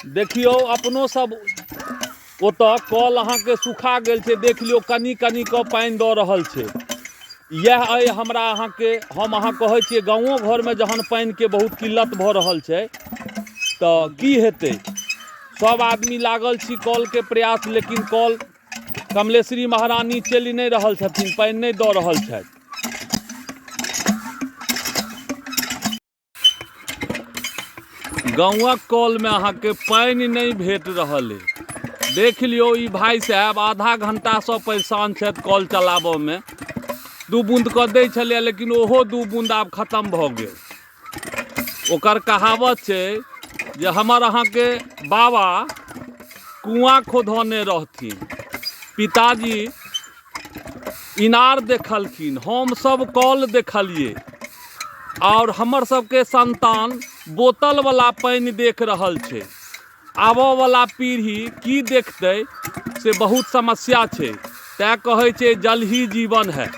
देखियो अपनो सब ओतऽ कल अहाँके सुखा गेल छै, देख लियौ कनी कनी कऽ पानि दऽ रहल छै। यह अइ हमरा अहाँके, हम अहाँ कहै छियै गाँवो घरमे जहन पानिके बहुत किल्लत भऽ रहल छै तऽ की हेतै। सब आदमी लागल छी कलके प्रयास, लेकिन कल कमलेश्वरी महारानी चलि नहि रहल छथिन, पानि नहि दऽ रहल छथि। गाँवक कलमे अहाँके पानि नहीं भेट रहल अइ। देख लियौ ई भाई साहब आधा घंटासँ परेशान छथि कल चलाबऽमे। 2 बूंद कऽ दै छलै, लेकिन ओहो 2 बूंद आब खत्म भऽ गेल। ओकर कहावत छै जे हमर अहाँके बाबा कुआँ खोधने रहथिन, पिताजी इनार देखलखिन, हम सब कल देखलिए, और हमर सबके संतान बोतलवला पानि देख रहल छै। आबऽवला पीढ़ी की देखतै से बहुत समस्या छै। तैं कहै छै जल ही जीवन है।